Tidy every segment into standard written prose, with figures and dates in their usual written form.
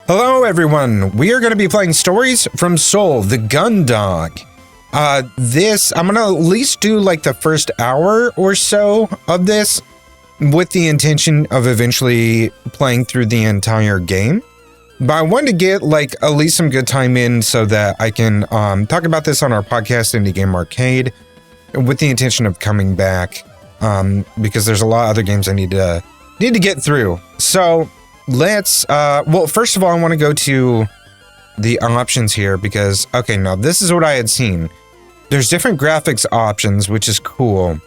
Hello everyone, we are going to be playing Stories from Seoul, the Gundam. I'm going to at least do like the first hour or so of this with the intention of eventually playing through the entire game. But I wanted to get like at least some good time in so that I can talk about this on our podcast, Indie Game Arcade, with the intention of coming back because there's a lot of other games I need to get through. So let's, well, first of all, I want to go to the options here because, okay, now this is what I had seen. There's different graphics options, which is cool.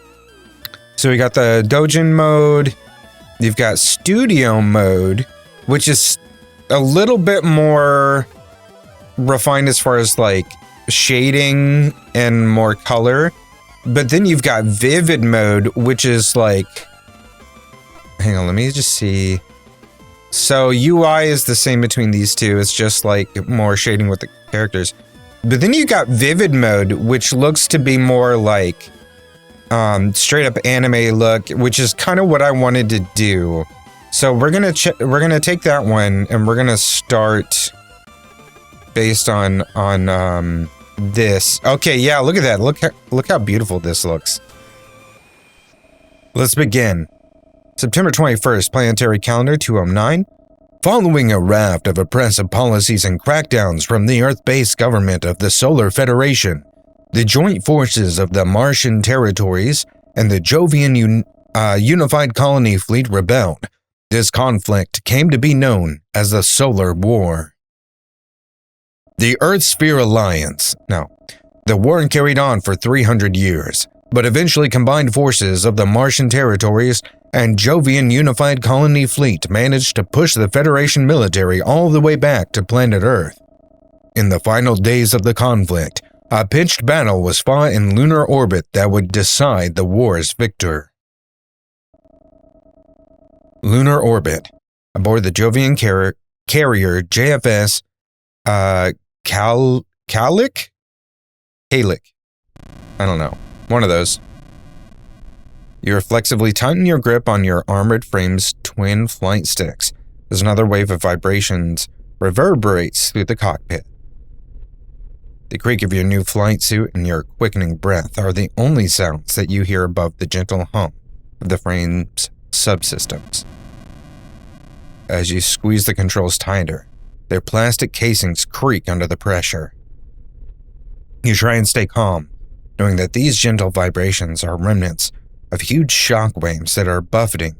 So we got the Dojin mode, you've got Studio mode, which is a little bit more refined as far as like shading and more color. But then you've got Vivid mode, which is like, hang on, let me just see. So UI is the same between these two. It's just like more shading with the characters. But then you got Vivid mode, which looks to be more like straight up anime look, which is kind of what I wanted to do. So we're gonna take that one and we're gonna start based on this. Okay, yeah, look at that. Look how beautiful this looks. Let's begin. September 21st, Planetary Calendar 209. Following a raft of oppressive policies and crackdowns from the Earth-based government of the Solar Federation, the joint forces of the Martian territories and the Jovian Unified Colony Fleet rebelled. This conflict came to be known as the Solar War. The Earth-Sphere Alliance. Now, the war carried on for 300 years, but eventually combined forces of the Martian territories and Jovian Unified Colony Fleet managed to push the Federation military all the way back to planet Earth. In the final days of the conflict, a pitched battle was fought in lunar orbit that would decide the war's victor. Lunar orbit. Aboard the Jovian carrier JFS Kalik? I don't know. One of those. You reflexively tighten your grip on your armored frame's twin flight sticks as another wave of vibrations reverberates through the cockpit. The creak of your new flight suit and your quickening breath are the only sounds that you hear above the gentle hum of the frame's subsystems. As you squeeze the controls tighter, their plastic casings creak under the pressure. You try and stay calm, knowing that these gentle vibrations are remnants of huge shock waves that are buffeting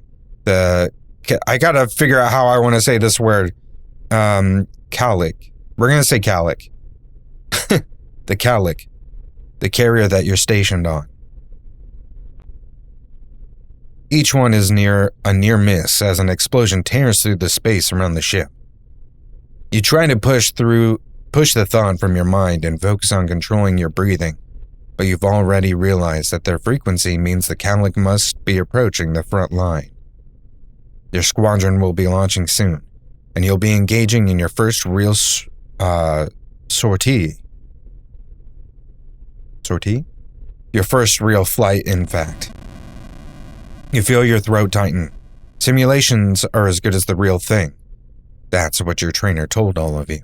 the... I gotta figure out how I want to say this word. Kalik. We're gonna say Kalik. The Kalik. The carrier that you're stationed on. Each one is near miss as an explosion tears through the space around the ship. You try to push the thought from your mind and focus on controlling your breathing, but you've already realized that their frequency means the Kalik must be approaching the front line. Your squadron will be launching soon, and you'll be engaging in your first real sortie. Sortie? Your first real flight, in fact. You feel your throat tighten. Simulations are as good as the real thing. That's what your trainer told all of you.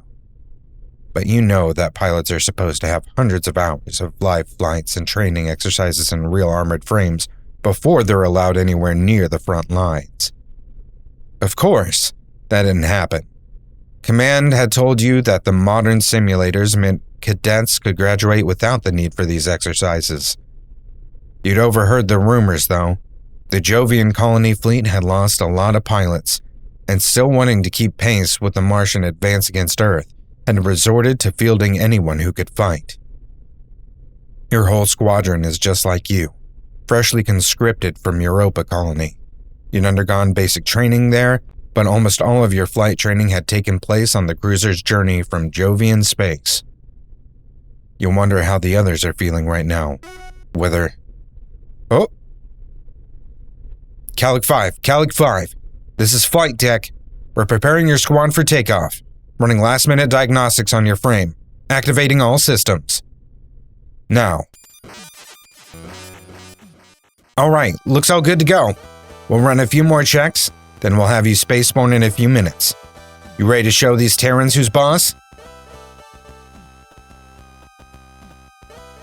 But you know that pilots are supposed to have hundreds of hours of live flights and training exercises in real armored frames before they're allowed anywhere near the front lines. Of course, that didn't happen. Command had told you that the modern simulators meant cadets could graduate without the need for these exercises. You'd overheard the rumors, though. The Jovian colony fleet had lost a lot of pilots, and still wanting to keep pace with the Martian advance against Earth, had resorted to fielding anyone who could fight. Your whole squadron is just like you, freshly conscripted from Europa colony. You'd undergone basic training there, but almost all of your flight training had taken place on the cruiser's journey from Jovian space. You wonder how the others are feeling right now. Whether... Oh! Kalik 5, this is flight deck. We're preparing your squad for takeoff. Running last-minute diagnostics on your frame. Activating all systems. Now. Alright, looks all good to go. We'll run a few more checks, Then we'll have you spaceborne in a few minutes. You ready to show these Terrans who's boss?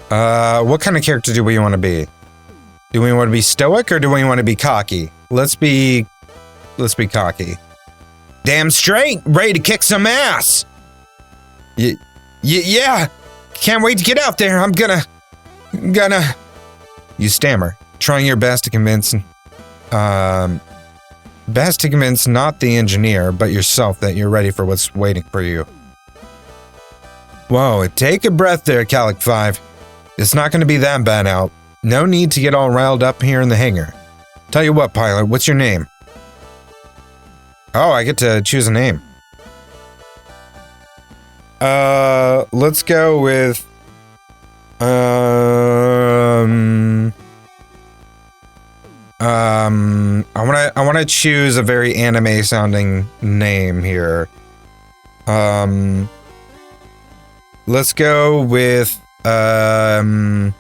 What kind of character do we want to be? Do we want to be stoic or do we want to be cocky? Let's be cocky. Damn straight, ready to kick some ass. Yeah, can't wait to get out there. I'm gonna. You stammer, trying your best to convince not the engineer, but yourself that you're ready for what's waiting for you. Whoa, take a breath there, Calic 5. It's not going to be that bad out. No need to get all riled up here in the hangar. Tell you what, pilot, what's your name? Oh, I get to choose a name. Let's go with... I wanna choose a very anime sounding name here. Let's go with we're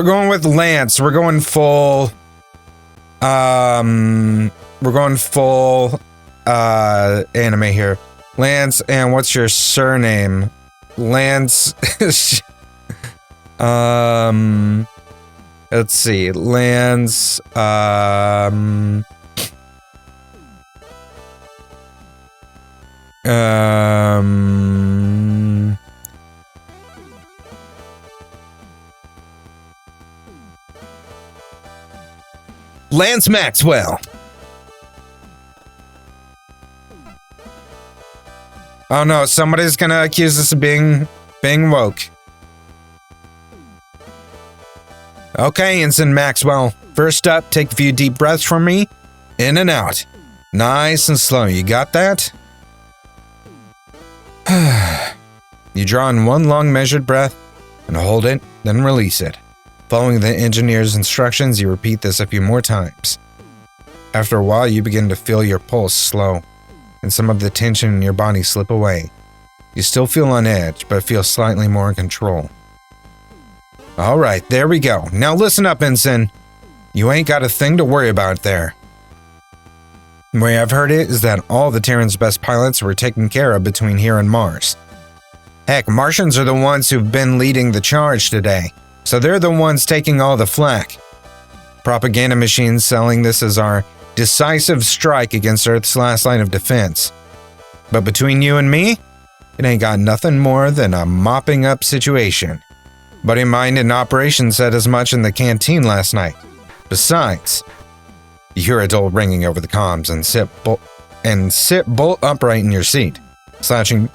going with Lance. We're going full anime here. Lance, and what's your surname? Lance. Let's see. Lance. Lance Maxwell. Oh no, somebody's gonna accuse us of being woke. Okay, Ensign Maxwell. First up, take a few deep breaths from me. In and out. Nice and slow. You got that? You draw in one long measured breath and hold it, then release it. Following the engineer's instructions, you repeat this a few more times. After a while, you begin to feel your pulse slow, and some of the tension in your body slip away. You still feel on edge, but feel slightly more in control. Alright, there we go. Now listen up, Ensign. You ain't got a thing to worry about there. The way I've heard it is that all the Terran's best pilots were taken care of between here and Mars. Heck, Martians are the ones who've been leading the charge today, so they're the ones taking all the flack. Propaganda machines selling this as our decisive strike against Earth's last line of defense. But between you and me, it ain't got nothing more than a mopping up situation. Buddy of mine in operation said as much in the canteen last night. Besides, you hear a dull ringing over the comms and sit bolt upright in your seat, slouching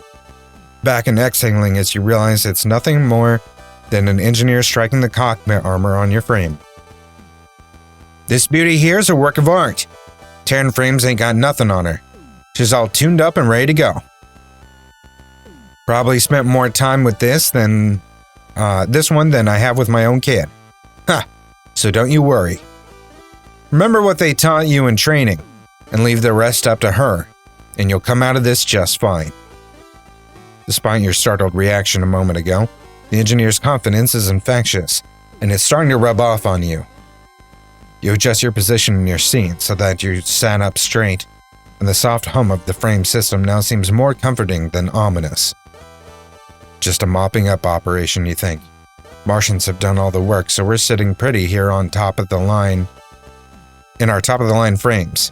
back and exhaling as you realize it's nothing more than an engineer striking the cockpit armor on your frame. This beauty here's a work of art. Terran frames ain't got nothing on her. She's all tuned up and ready to go. Probably spent more time with this one than I have with my own kid. Ha! So don't you worry. Remember what they taught you in training, and leave the rest up to her, and you'll come out of this just fine. Despite your startled reaction a moment ago, the engineer's confidence is infectious, and it's starting to rub off on you. You adjust your position in your seat so that you sat up straight, and the soft hum of the frame system now seems more comforting than ominous. Just a mopping up operation, you think. Martians have done all the work, so we're sitting pretty here on top of the line. In our top of the line frames.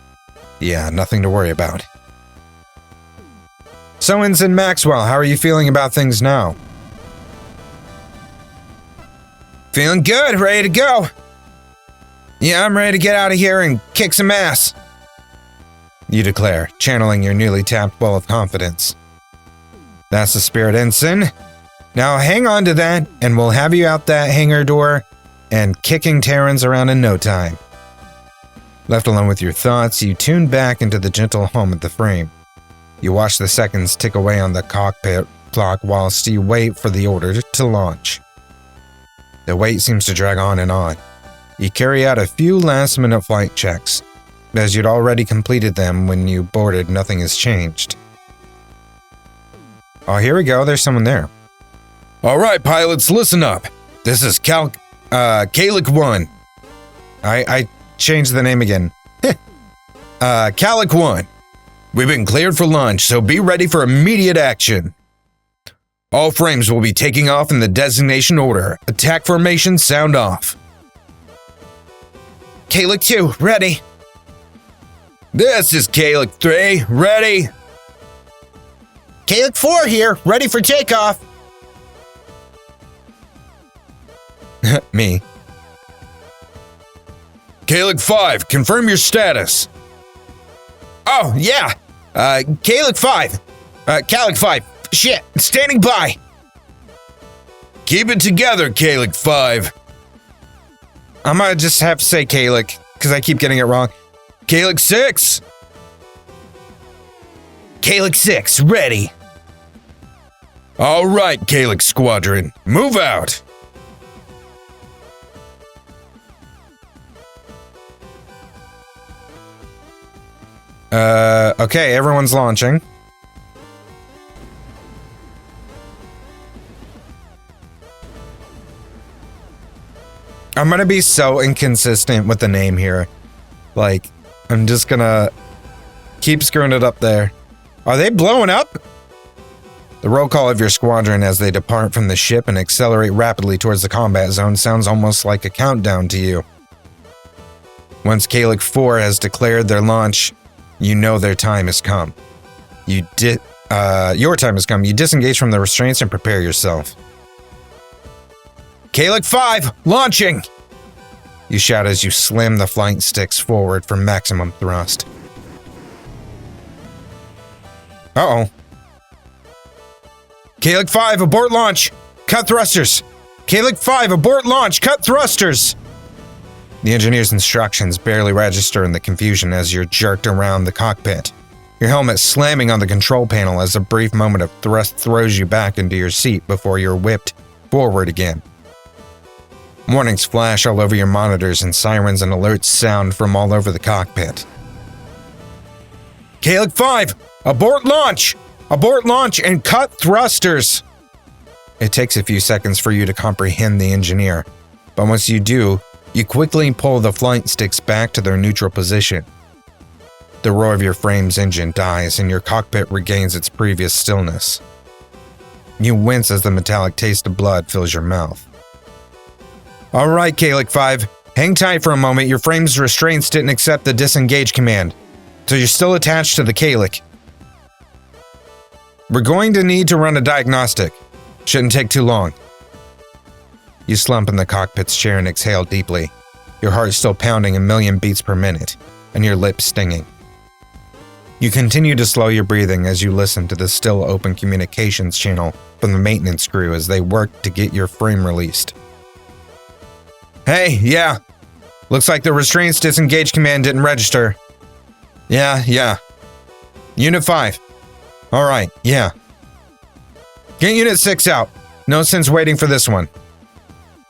Yeah, nothing to worry about. So, Ensign Maxwell, how are you feeling about things now? Feeling good, ready to go. Yeah, I'm ready to get out of here and kick some ass. You declare, channeling your newly tapped well of confidence. That's the spirit, Ensign. Now hang on to that, and we'll have you out that hangar door and kicking Terrans around in no time. Left alone with your thoughts, you tune back into the gentle hum of the frame. You watch the seconds tick away on the cockpit clock whilst you wait for the order to launch. The wait seems to drag on and on. You carry out a few last-minute flight checks. As you'd already completed them when you boarded, nothing has changed. Oh, here we go. There's someone there. All right, pilots, listen up. This is Calic 1. I changed the name again. Calic 1. We've been cleared for launch, so be ready for immediate action. All frames will be taking off in the designation order. Attack formation, sound off. Calic 2, ready. This is Calic 3, ready. Calic 4 here, ready for takeoff. Me. Calic 5, confirm your status. Oh, yeah. Calic 5. Calic 5. Shit, standing by. Keep it together, Calic 5. I'm gonna just have to say Calic, because I keep getting it wrong. Calic 6. Calic 6, ready. All right, Calic Squadron, move out. Okay, everyone's launching. I'm gonna be so inconsistent with the name here. Like, I'm just gonna keep screwing it up there. Are they blowing up? The roll call of your squadron as they depart from the ship and accelerate rapidly towards the combat zone sounds almost like a countdown to you. Once Calic 4 has declared their launch, you know their time has come. Your time has come. You disengage from the restraints and prepare yourself. Calic 5, launching! You shout as you slam the flight sticks forward for maximum thrust. Uh-oh. Calic 5, abort launch! Cut thrusters! Calic 5, abort launch! Cut thrusters! The engineer's instructions barely register in the confusion as you're jerked around the cockpit. Your helmet slamming on the control panel as a brief moment of thrust throws you back into your seat before you're whipped forward again. Warnings flash all over your monitors and sirens and alerts sound from all over the cockpit. Calic 5, abort launch! Abort launch and cut thrusters! It takes a few seconds for you to comprehend the engineer, but once you do, you quickly pull the flight sticks back to their neutral position. The roar of your frame's engine dies and your cockpit regains its previous stillness. You wince as the metallic taste of blood fills your mouth. Alright, Calic 5, hang tight for a moment. Your frame's restraints didn't accept the disengage command, so you're still attached to the Calic. We're going to need to run a diagnostic. Shouldn't take too long. You slump in the cockpit's chair and exhale deeply, your heart still pounding a million beats per minute, and your lips stinging. You continue to slow your breathing as you listen to the still open communications channel from the maintenance crew as they work to get your frame released. Hey, yeah. Looks like the restraints disengage command didn't register. Yeah. Unit 5. Alright, yeah. Get Unit 6 out. No sense waiting for this one.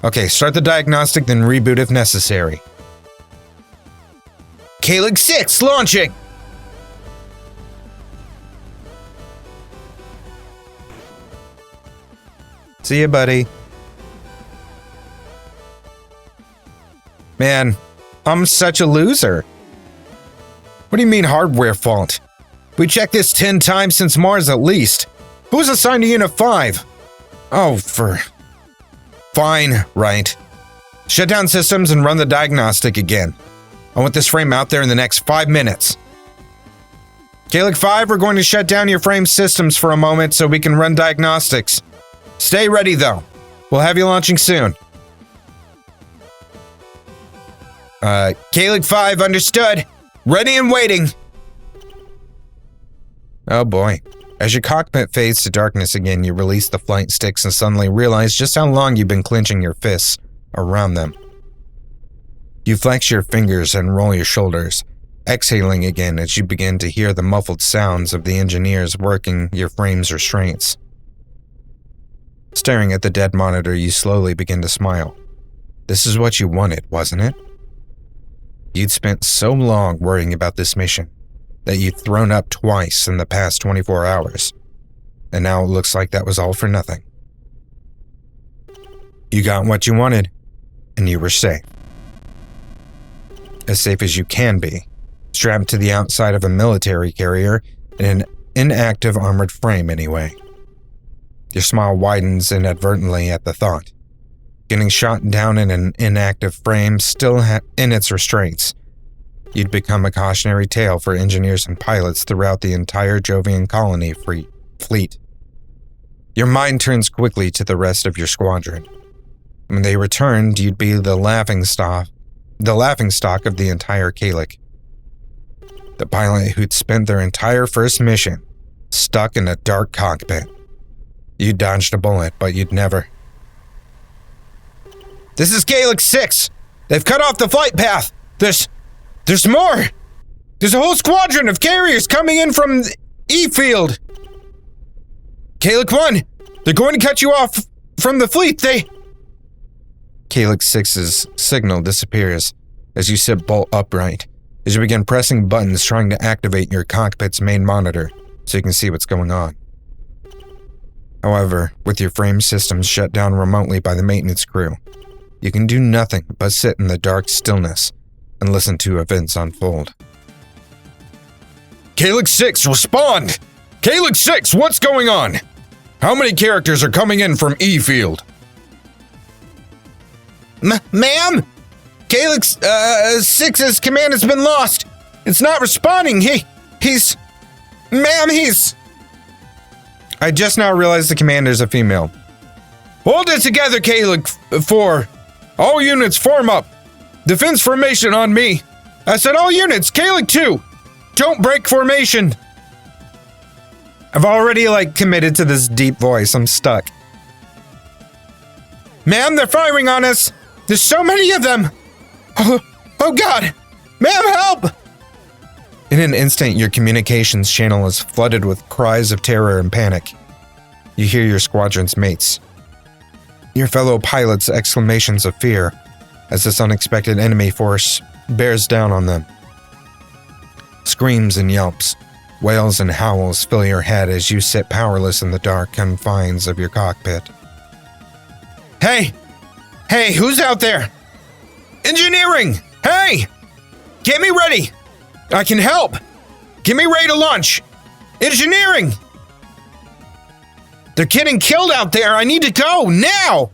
Okay, start the diagnostic, then reboot if necessary. Calic 6, launching! See ya, buddy. Man, I'm such a loser. What do you mean hardware fault? We checked this 10 times since Mars at least. Who's assigned to Unit 5? Oh, Fine, right. Shut down systems and run the diagnostic again. I want this frame out there in the next 5 minutes. Calic 5, we're going to shut down your frame systems for a moment so we can run diagnostics. Stay ready though. We'll have you launching soon. Calic 5, understood. Ready and waiting. Oh boy. As your cockpit fades to darkness again, you release the flight sticks and suddenly realize just how long you've been clenching your fists around them. You flex your fingers and roll your shoulders, exhaling again as you begin to hear the muffled sounds of the engineers working your frame's restraints. Staring at the dead monitor, you slowly begin to smile. This is what you wanted, wasn't it? You'd spent so long worrying about this mission that you'd thrown up twice in the past 24 hours, and now it looks like that was all for nothing. You got what you wanted, and you were safe. As safe as you can be, strapped to the outside of a military carrier in an inactive armored frame anyway. Your smile widens inadvertently at the thought. Getting shot down in an inactive frame still in its restraints. You'd become a cautionary tale for engineers and pilots throughout the entire Jovian colony fleet. Your mind turns quickly to the rest of your squadron. When they returned, you'd be the laughingstock of the entire Kalik. The pilot who'd spent their entire first mission stuck in a dark cockpit. You dodged a bullet, but you'd never. This is Kalik 6! They've cut off the flight path! There's more! There's a whole squadron of carriers coming in from E-Field! Kalik 1! They're going to cut you off from the fleet, Kalik 6's signal disappears as you sit bolt upright, as you begin pressing buttons trying to activate your cockpit's main monitor so you can see what's going on. However, with your frame systems shut down remotely by the maintenance crew, you can do nothing but sit in the dark stillness and listen to events unfold. Kalik 6, respond! Kalik 6, what's going on? How many characters are coming in from E-Field? Ma'am? Kalik 6's command has been lost. It's not responding. He's... I just now realized the commander's a female. Hold it together, Kalik 4. All units form up. Defense formation on me. I said all units, Kalik 2. Don't break formation. I've already, committed to this deep voice. I'm stuck. Ma'am, they're firing on us. There's so many of them. Oh God. Ma'am, help. In an instant, your communications channel is flooded with cries of terror and panic. You hear your squadron's mates. Your fellow pilots' exclamations of fear as this unexpected enemy force bears down on them. Screams and yelps, wails and howls fill your head as you sit powerless in the dark confines of your cockpit. Hey! Hey, who's out there? Engineering! Hey! Get me ready! I can help! Get me ready to launch! Engineering! They're getting killed out there! I need to go! Now!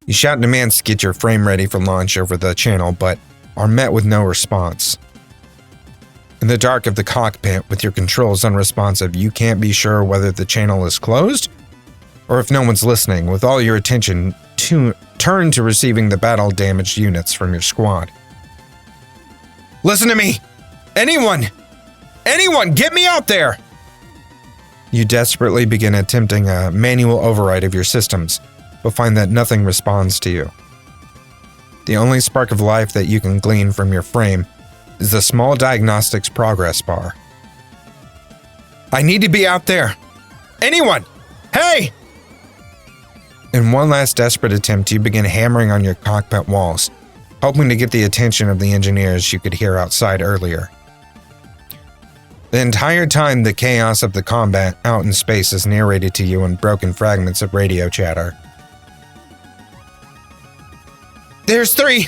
You shout demands to get your frame ready for launch over the channel, but are met with no response. In the dark of the cockpit, with your controls unresponsive, you can't be sure whether the channel is closed or if no one's listening, with all your attention turned to receiving the battle-damaged units from your squad. Listen to me! Anyone! Anyone, get me out there! You desperately begin attempting a manual override of your systems, but find that nothing responds to you. The only spark of life that you can glean from your frame is the small diagnostics progress bar. I need to be out there! Anyone! Hey! In one last desperate attempt, you begin hammering on your cockpit walls, hoping to get the attention of the engineers you could hear outside earlier. The entire time, the chaos of the combat out in space is narrated to you in broken fragments of radio chatter. There's 3!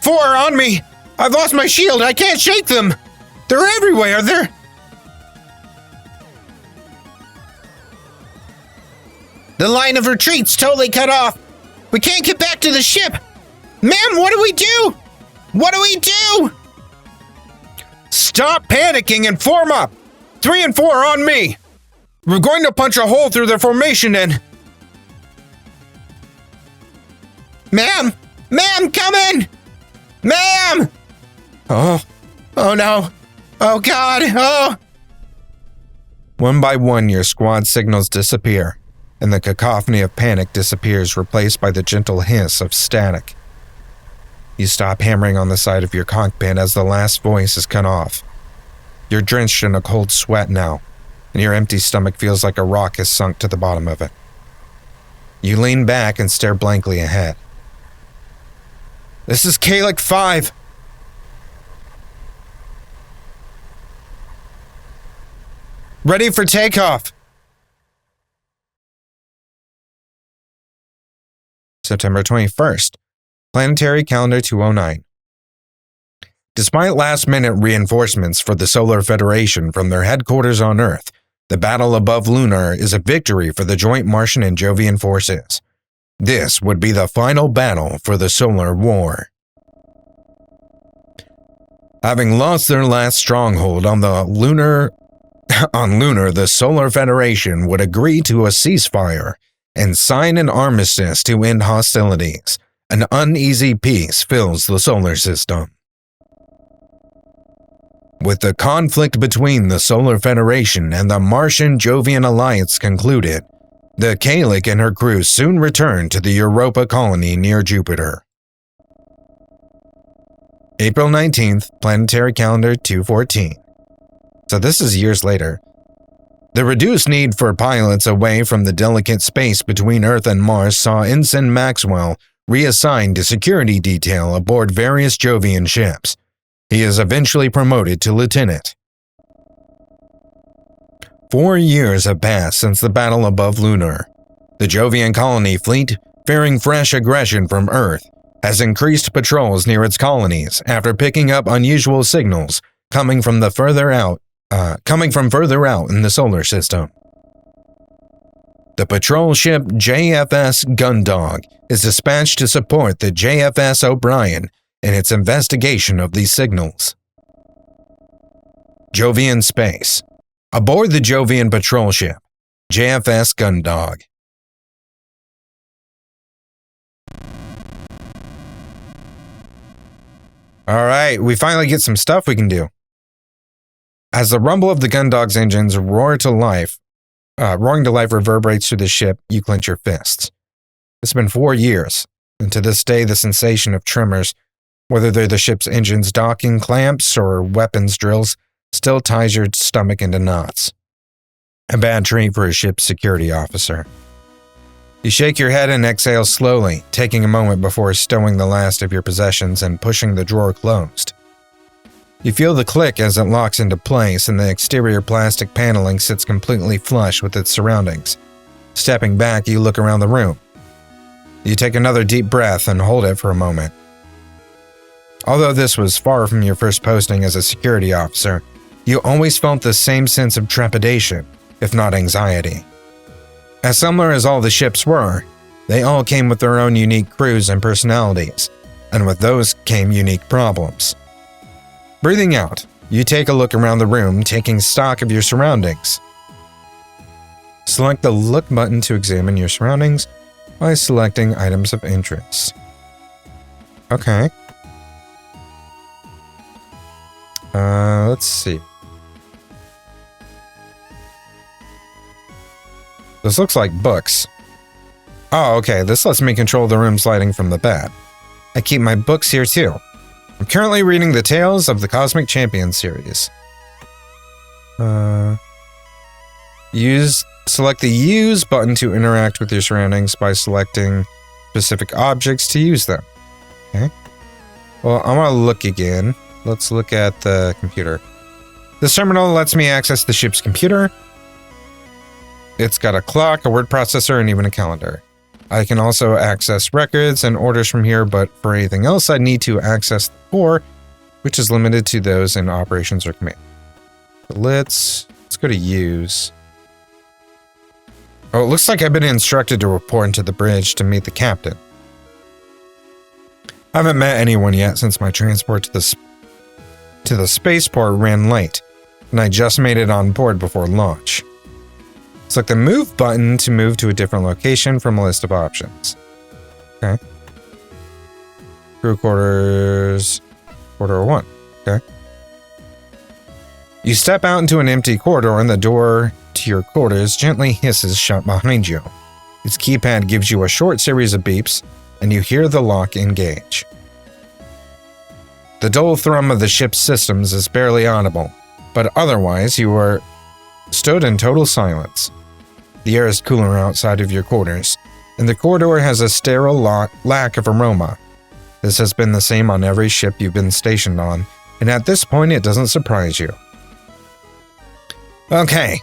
4 on me! I've lost my shield! I can't shake them! They're everywhere! The line of retreat's totally cut off! We can't get back to the ship! Ma'am, what do we do? What do we do? Stop panicking and form up! 3 and 4 on me! We're going to punch a hole through their formation and... Ma'am! Ma'am, come in! Ma'am! Oh no. Oh God, oh! One by one, your squad signals disappear, and the cacophony of panic disappears, replaced by the gentle hiss of static. You stop hammering on the side of your cockpit as the last voice is cut off. You're drenched in a cold sweat now, and your empty stomach feels like a rock has sunk to the bottom of it. You lean back and stare blankly ahead. This is Kalik 5. Ready for takeoff. September 21st, Planetary Calendar 209. Despite last-minute reinforcements for the Solar Federation from their headquarters on Earth, the battle above Lunar is a victory for the joint Martian and Jovian forces. This would be the final battle for the Solar War. Having lost their last stronghold on Lunar, the Solar Federation would agree to a ceasefire and sign an armistice to end hostilities. An uneasy peace fills the solar system. With the conflict between the Solar Federation and the Martian-Jovian alliance concluded, the Kalik and her crew soon returned to the Europa colony near Jupiter. April 19th, Planetary Calendar 214. So this is years later. The reduced need for pilots away from the delicate space between Earth and Mars saw Ensign Maxwell reassigned to security detail aboard various Jovian ships. He is eventually promoted to lieutenant. 4 years have passed since the battle above Lunar. The Jovian colony fleet, fearing fresh aggression from Earth, has increased patrols near its colonies after picking up unusual signals coming from further out in the solar system. The patrol ship JFS Gundam is dispatched to support the JFS O'Brien in its investigation of these signals. Jovian space. Aboard the Jovian patrol ship, JFS Gundam. Alright, we finally get some stuff we can do. As the rumble of the Gundam's engines roaring to life reverberates through the ship, you clench your fists. It's been 4 years, and to this day the sensation of tremors, whether they're the ship's engine's docking clamps or weapons drills, still ties your stomach into knots. A bad treat for a ship's security officer. You shake your head and exhale slowly, taking a moment before stowing the last of your possessions and pushing the drawer closed. You feel the click as it locks into place and the exterior plastic paneling sits completely flush with its surroundings. Stepping back, you look around the room. You take another deep breath and hold it for a moment. Although this was far from your first posting as a security officer, you always felt the same sense of trepidation, if not anxiety. As similar as all the ships were, they all came with their own unique crews and personalities, and with those came unique problems. Breathing out, you take a look around the room, taking stock of your surroundings. Select the Look button to examine your surroundings by selecting items of interest. Okay. Let's see. This looks like books. Oh, okay, this lets me control the room's lighting from the bed. I keep my books here too. I'm currently reading the Tales of the Cosmic Champion series. Select the Use button to interact with your surroundings by selecting specific objects to use them. Okay. Well, I want to look again. Let's look at the computer. This terminal lets me access the ship's computer. It's got a clock, a word processor, and even a calendar. I can also access records and orders from here, but for anything else, I need to access the core, which is limited to those in operations or command. So let's go to Use. Oh, it looks like I've been instructed to report into the bridge to meet the captain. I haven't met anyone yet since my transport to the spaceport ran late, and I just made it on board before launch. Select the Move button to move to a different location from a list of options. Okay. Crew quarters, corridor 1. Okay. You step out into an empty corridor and the door to your quarters gently hisses shut behind you. Its keypad gives you a short series of beeps, and you hear the lock engage. The dull thrum of the ship's systems is barely audible, but otherwise you are stood in total silence. The air is cooler outside of your quarters, and the corridor has a sterile lack of aroma. This has been the same on every ship you've been stationed on, and at this point it doesn't surprise you. Okay,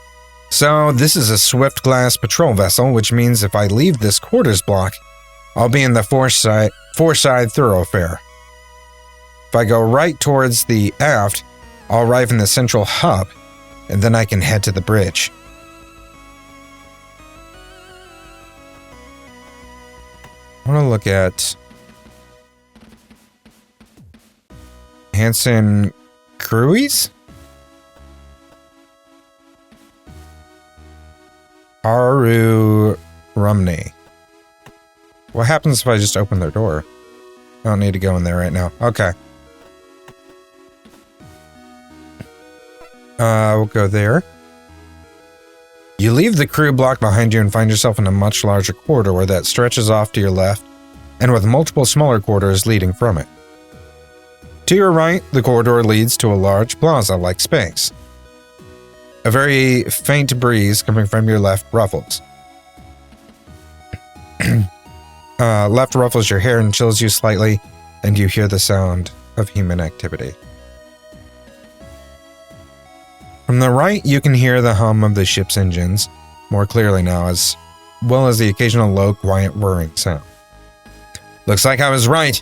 so this is a swift glass patrol vessel, which means if I leave this quarters block, I'll be in the foreside thoroughfare. If I go right towards the aft, I'll arrive in the central hub, and then I can head to the bridge. I want to look at Hanson Cruise? Aru Rumney. What happens if I just open their door? I don't need to go in there right now. Okay. We'll go there. You leave the crew block behind you and find yourself in a much larger corridor that stretches off to your left and with multiple smaller corridors leading from it. To your right, the corridor leads to a large plaza-like space. A very faint breeze coming from your left ruffles. Left ruffles your hair and chills you slightly, and you hear the sound of human activity. From the right, you can hear the hum of the ship's engines more clearly now, as well as the occasional low, quiet whirring sound. Looks like I was right.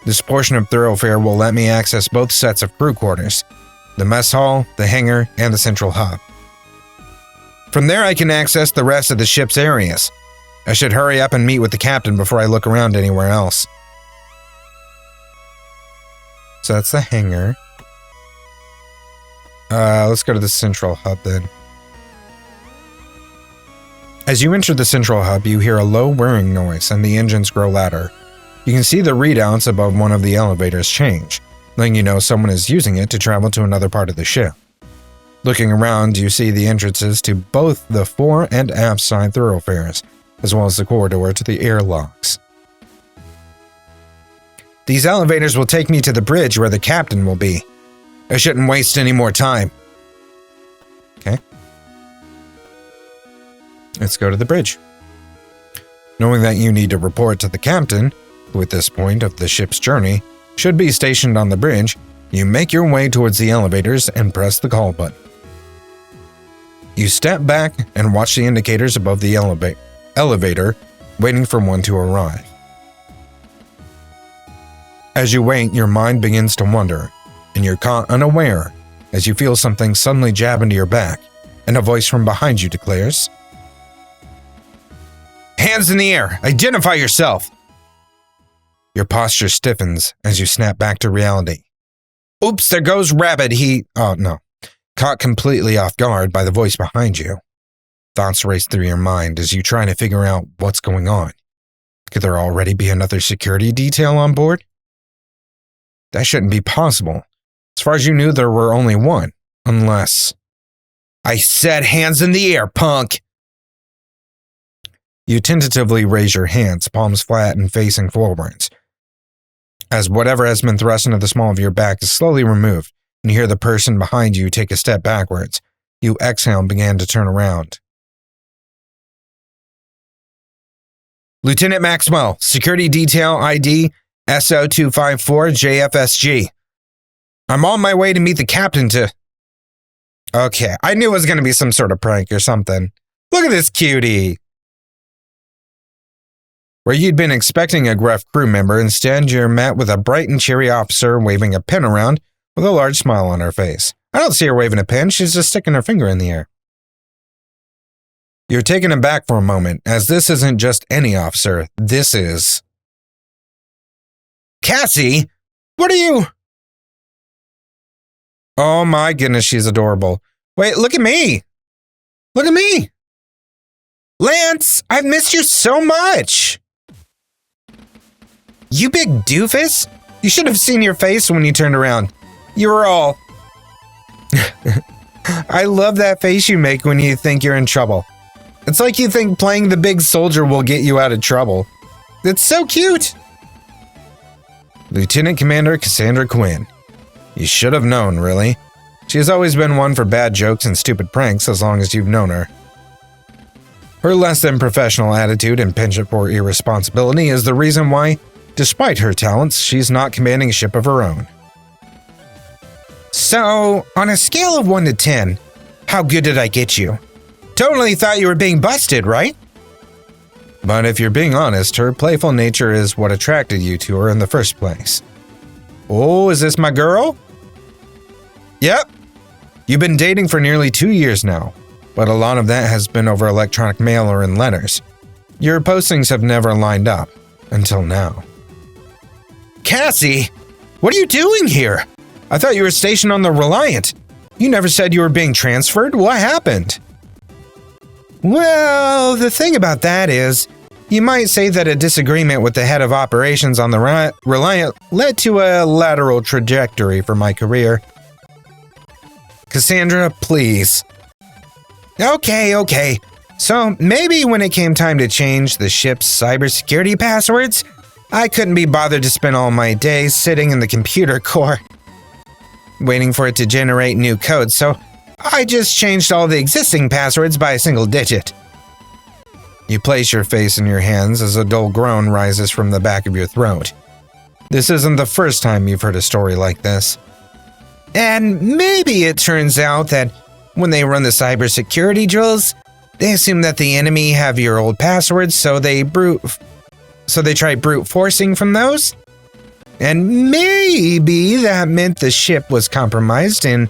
This portion of thoroughfare will let me access both sets of crew quarters, the mess hall, the hangar, and the central hub. From there, I can access the rest of the ship's areas. I should hurry up and meet with the captain before I look around anywhere else. So that's the hangar. Let's go to the central hub then. As you enter the central hub, you hear a low whirring noise and the engines grow louder. You can see the readouts above one of the elevators change, letting you know someone is using it to travel to another part of the ship. Looking around, you see the entrances to both the fore and aft side thoroughfares, as well as the corridor to the airlocks. These elevators will take me to the bridge where the captain will be. I shouldn't waste any more time. Okay. Let's go to the bridge. Knowing that you need to report to the captain, who at this point of the ship's journey should be stationed on the bridge, you make your way towards the elevators and press the call button. You step back and watch the indicators above the elevator, waiting for one to arrive. As you wait, your mind begins to wander, and you're caught unaware as you feel something suddenly jab into your back, and a voice from behind you declares, "Hands in the air! Identify yourself!" Your posture stiffens as you snap back to reality. Oops, there goes Rabbit, Oh, no. Caught completely off guard by the voice behind you. Thoughts race through your mind as you try to figure out what's going on. Could there already be another security detail on board? That shouldn't be possible. As far as you knew, there were only one. Unless... I said hands in the air, punk! You tentatively raise your hands, palms flat and facing forwards, as whatever has been thrust into the small of your back is slowly removed, and you hear the person behind you take a step backwards. You exhale and begin to turn around. Lieutenant Maxwell, Security Detail ID SO254JFSG. I'm on my way to meet the captain to... Okay, I knew it was going to be some sort of prank or something. Look at this cutie. Where you'd been expecting a gruff crew member, instead you're met with a bright and cheery officer waving a pen around with a large smile on her face. I don't see her waving a pen, she's just sticking her finger in the air. You're taken aback for a moment, as this isn't just any officer, this is... Cassie? What are you... Oh my goodness, she's adorable. Wait, look at me! Look at me! Lance, I've missed you so much! You big doofus! You should have seen your face when you turned around. You were all... I love that face you make when you think you're in trouble. It's like you think playing the big soldier will get you out of trouble. It's so cute! Lieutenant Commander Cassandra Quinn. You should have known, really. She has always been one for bad jokes and stupid pranks as long as you've known her. Her less than professional attitude and penchant for irresponsibility is the reason why, despite her talents, she's not commanding a ship of her own. So, on a scale of 1 to 10, how good did I get you? Totally thought you were being busted, right? But if you're being honest, her playful nature is what attracted you to her in the first place. Oh, is this my girl? Yep. You've been dating for nearly 2 years now, but a lot of that has been over electronic mail or in letters. Your postings have never lined up, until now. Cassie, what are you doing here? I thought you were stationed on the Reliant. You never said you were being transferred. What happened? Well, the thing about that is, you might say that a disagreement with the head of operations on the Reliant led to a lateral trajectory for my career. Cassandra, please. Okay. So maybe when it came time to change the ship's cybersecurity passwords, I couldn't be bothered to spend all my days sitting in the computer core, waiting for it to generate new code, so I just changed all the existing passwords by a single digit. You place your face in your hands as a dull groan rises from the back of your throat. This isn't the first time you've heard a story like this. And maybe it turns out that when they run the cybersecurity drills, they assume that the enemy have your old passwords, so they try brute forcing from those. And maybe that meant the ship was compromised in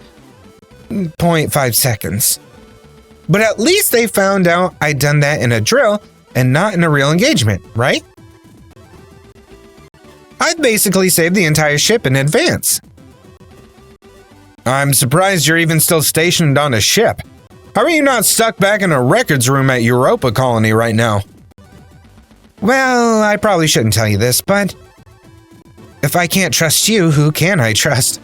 0.5 seconds. But at least they found out I'd done that in a drill and not in a real engagement, right? I'd basically saved the entire ship in advance. I'm surprised you're even still stationed on a ship. How are you not stuck back in a records room at Europa Colony right now? Well, I probably shouldn't tell you this, but if I can't trust you, who can I trust?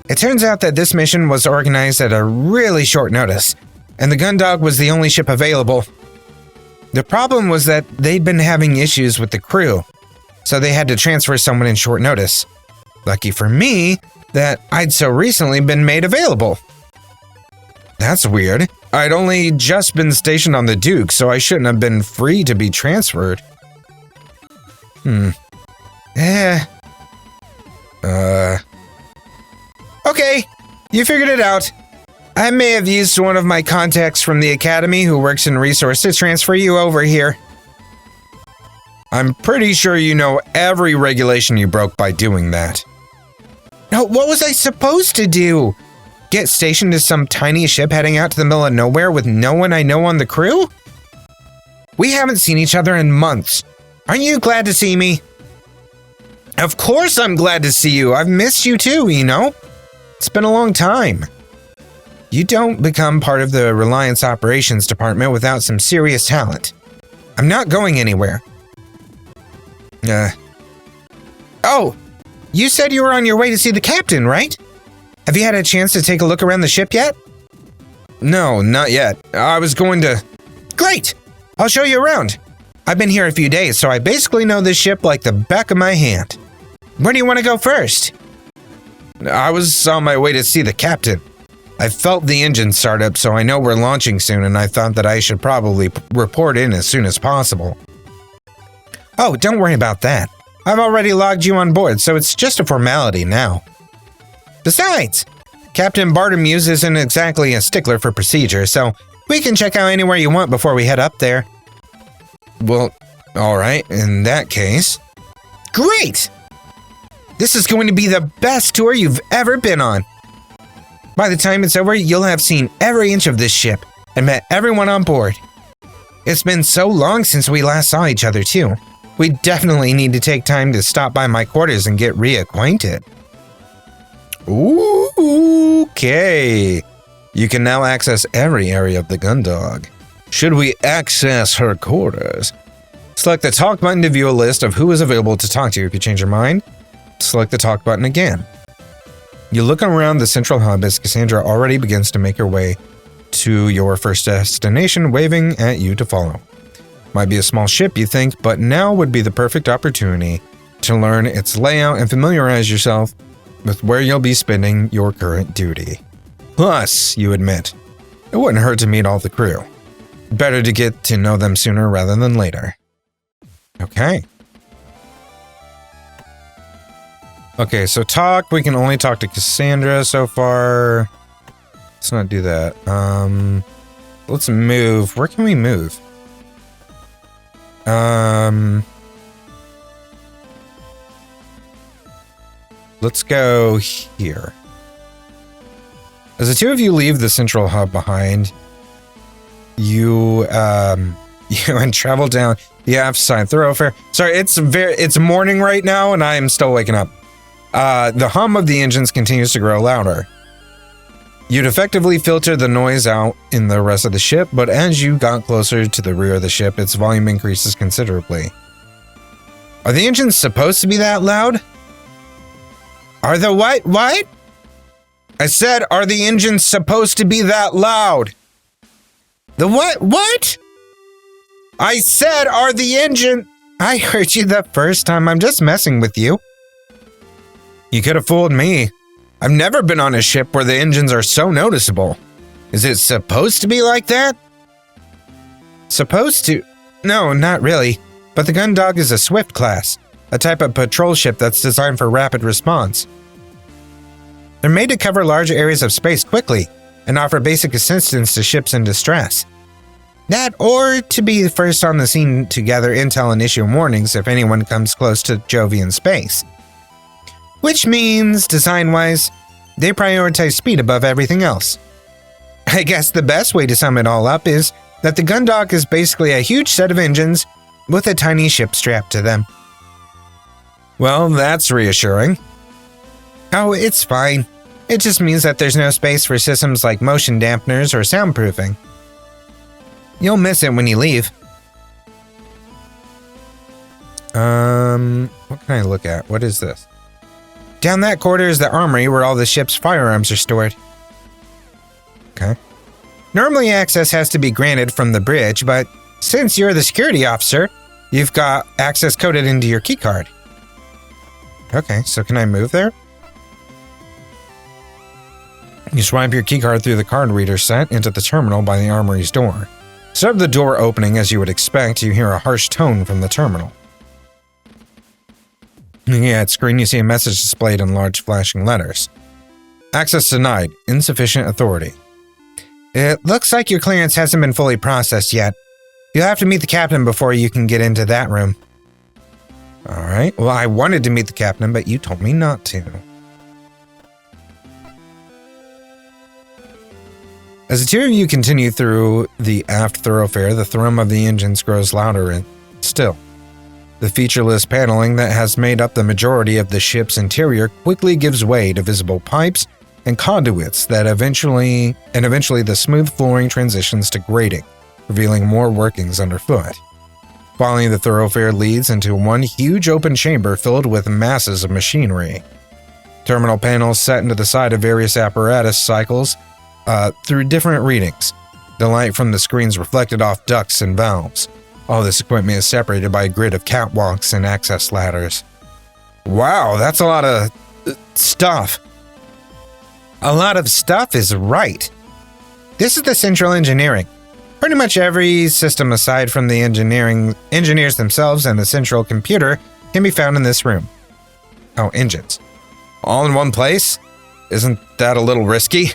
It turns out that this mission was organized at a really short notice, and the Gundam was the only ship available. The problem was that they'd been having issues with the crew, so they had to transfer someone in short notice. Lucky for me that I'd so recently been made available. That's weird. I'd only just been stationed on the Duke, so I shouldn't have been free to be transferred. Okay, you figured it out. I may have used one of my contacts from the Academy who works in resource to transfer you over here. I'm pretty sure you know every regulation you broke by doing that. No, what was I supposed to do? Get stationed to some tiny ship heading out to the middle of nowhere with no one I know on the crew? We haven't seen each other in months. Aren't you glad to see me? Of course I'm glad to see you. I've missed you too, you know? It's been a long time. You don't become part of the Reliance Operations Department without some serious talent. I'm not going anywhere. Oh, you said you were on your way to see the captain, right? Have you had a chance to take a look around the ship yet? No, not yet. I was going to... Great! I'll show you around. I've been here a few days, so I basically know this ship like the back of my hand. Where do you want to go first? I was on my way to see the captain. I felt the engine start up, so I know we're launching soon, and I thought that I should probably report in as soon as possible. Oh, don't worry about that. I've already logged you on board, so it's just a formality now. Besides, Captain Bartimuse isn't exactly a stickler for procedure, so we can check out anywhere you want before we head up there. Well, alright, in that case. Great! This is going to be the best tour you've ever been on. By the time it's over, you'll have seen every inch of this ship and met everyone on board. It's been so long since we last saw each other, too. We definitely need to take time to stop by my quarters and get reacquainted. Ooh, okay. You can now access every area of the Gundam. Should we access her quarters? Select the talk button to view a list of who is available to talk to you. If you change your mind, select the talk button again. You look around the central hub as Cassandra already begins to make her way to your first destination, waving at you to follow. Might be a small ship, you think, but now would be the perfect opportunity to learn its layout and familiarize yourself with where you'll be spending your current duty. Plus, you admit, it wouldn't hurt to meet all the crew. Better to get to know them sooner rather than later. Okay. Okay, so talk, we can only talk to Cassandra so far. Let's not do that. Let's move. Where can we move? Let's go here. As the two of you leave the central hub behind, you and travel down the aft side thoroughfare. Sorry, it's morning right now, and I am still waking up. The hum of the engines continues to grow louder. You'd effectively filter the noise out in the rest of the ship, but as you got closer to the rear of the ship, its volume increases considerably. Are the engines supposed to be that loud? Are the what? What? I said, are the engines supposed to be that loud? The what? What? I said, are the engine... I heard you the first time. I'm just messing with you. You could have fooled me. I've never been on a ship where the engines are so noticeable. Is it supposed to be like that? Supposed to? No, not really. But the Gundam is a Swift class, a type of patrol ship that's designed for rapid response. They're made to cover large areas of space quickly and offer basic assistance to ships in distress. That, or to be the first on the scene to gather intel and issue warnings if anyone comes close to Jovian space. Which means, design-wise, they prioritize speed above everything else. I guess the best way to sum it all up is that the Gundam is basically a huge set of engines with a tiny ship strapped to them. Well, that's reassuring. Oh, it's fine. It just means that there's no space for systems like motion dampeners or soundproofing. You'll miss it when you leave. What can I look at? What is this? Down that corridor is the armory where all the ship's firearms are stored. Okay. Normally access has to be granted from the bridge, but since you're the security officer, you've got access coded into your keycard. Okay, so can I move there? You swipe your keycard through the card reader set into the terminal by the armory's door. Instead of the door opening as you would expect, you hear a harsh tone from the terminal. Yeah, at screen you see a message displayed in large flashing letters. Access denied. Insufficient authority. It looks like your clearance hasn't been fully processed yet. You'll have to meet the captain before you can get into that room. Alright, well I wanted to meet the captain, but you told me not to. As the two of you continue through the aft thoroughfare, the thrum of the engines grows louder and still. The featureless paneling that has made up the majority of the ship's interior quickly gives way to visible pipes and conduits that eventually the smooth flooring transitions to grating, revealing more workings underfoot. Finally, the thoroughfare leads into one huge open chamber filled with masses of machinery. Terminal panels set into the side of various apparatus cycles through different readings. The light from the screens reflected off ducts and valves. All this equipment is separated by a grid of catwalks and access ladders. Wow, that's a lot of stuff. A lot of stuff is right. This is the central engineering. Pretty much every system aside from the engineers themselves and the central computer can be found in this room. Oh, engines. All in one place? Isn't that a little risky?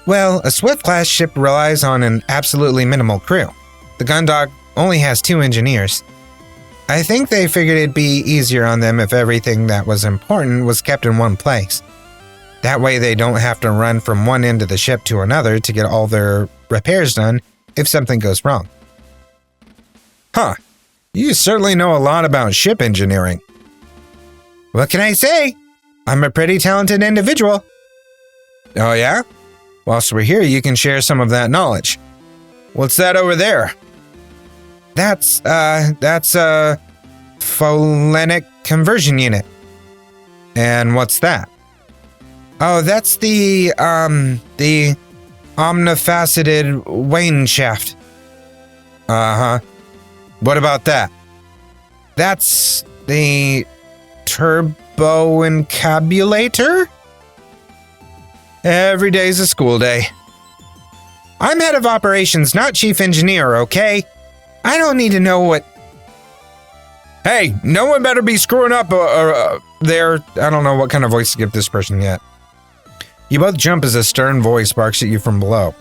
Well, a Swift-class ship relies on an absolutely minimal crew. The Gundam only has 2 engineers. I think they figured it'd be easier on them if everything that was important was kept in one place. That way they don't have to run from one end of the ship to another to get all their repairs done if something goes wrong. Huh. You certainly know a lot about ship engineering. What can I say? I'm a pretty talented individual. Oh yeah? Whilst we're here, you can share some of that knowledge. What's that over there? That's a pholenic conversion unit. And what's that? Oh, that's the omnifaceted Wayne shaft. Uh-huh. What about that? That's the turbo-encabulator? Every day's a school day. I'm head of operations, not chief engineer, okay? I don't need to know what... Hey, no one better be screwing up there. I don't know what kind of voice to give this person yet. You both jump as a stern voice barks at you from below.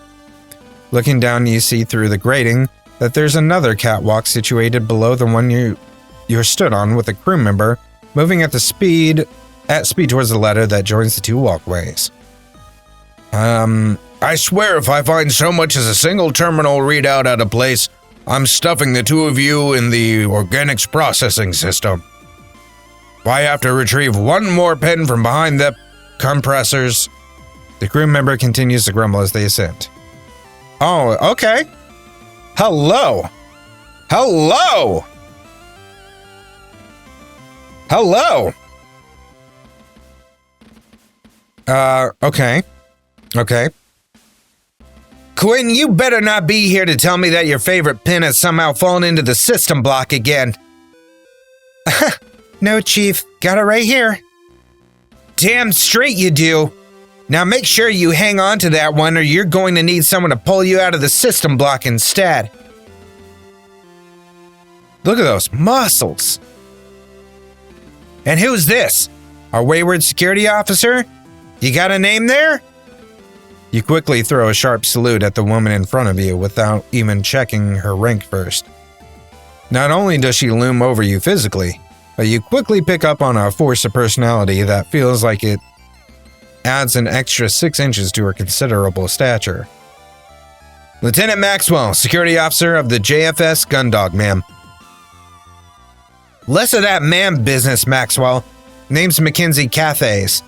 Looking down, you see through the grating that there's another catwalk situated below the one you're stood on, with a crew member moving at speed towards the ladder that joins the two walkways. I swear if I find so much as a single terminal readout out of place, I'm stuffing the two of you in the organics processing system. If I have to retrieve one more pen from behind the compressors... The crew member continues to grumble as they ascend. Oh, okay. Hello. Hello. Hello. Okay. Okay. Quinn, you better not be here to tell me that your favorite pin has somehow fallen into the system block again. No, Chief. Got it right here. Damn straight you do. Now make sure you hang on to that one or you're going to need someone to pull you out of the system block instead. Look at those muscles. And who's this? Our wayward security officer? You got a name there? You quickly throw a sharp salute at the woman in front of you without even checking her rank first. Not only does she loom over you physically, but you quickly pick up on a force of personality that feels like it adds an extra 6 inches to her considerable stature. Lieutenant Maxwell, security officer of the JFS Gundog, ma'am. Less of that ma'am business, Maxwell. Name's Mackenzie Cathays.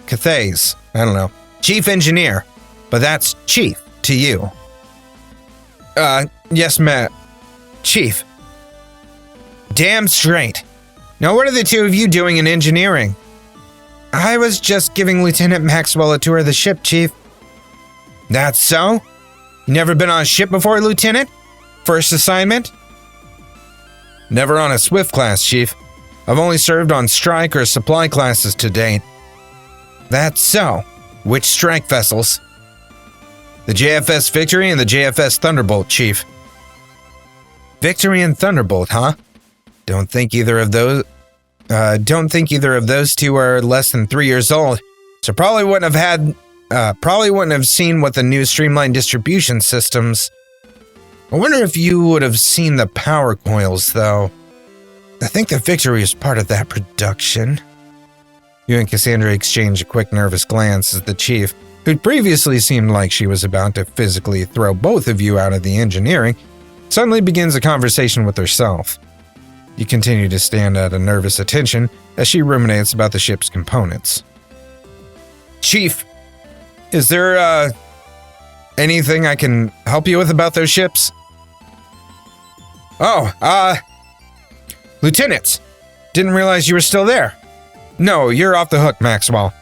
Cathays, I don't know. Chief engineer, but that's chief to you. Yes, Matt. Chief. Damn straight. Now what are the two of you doing in engineering? I was just giving Lieutenant Maxwell a tour of the ship, Chief. That's so? You never been on a ship before, Lieutenant? First assignment? Never on a Swift class, Chief. I've only served on strike or supply classes to date. That's so. Which strike vessels? The JFS Victory and the JFS Thunderbolt, Chief. Victory and Thunderbolt, huh? Don't think either of those two are less than 3 years old, so probably wouldn't have seen what the new streamlined distribution systems. I wonder if you would have seen the power coils, though. I think the Victory is part of that production. You and Cassandra exchange a quick nervous glance as the chief, who'd previously seemed like she was about to physically throw both of you out of the engineering, suddenly begins a conversation with herself. You continue to stand at a nervous attention as she ruminates about the ship's components. Chief, is there, anything I can help you with about those ships? Oh, Lieutenants, didn't realize you were still there. No, you're off the hook, Maxwell.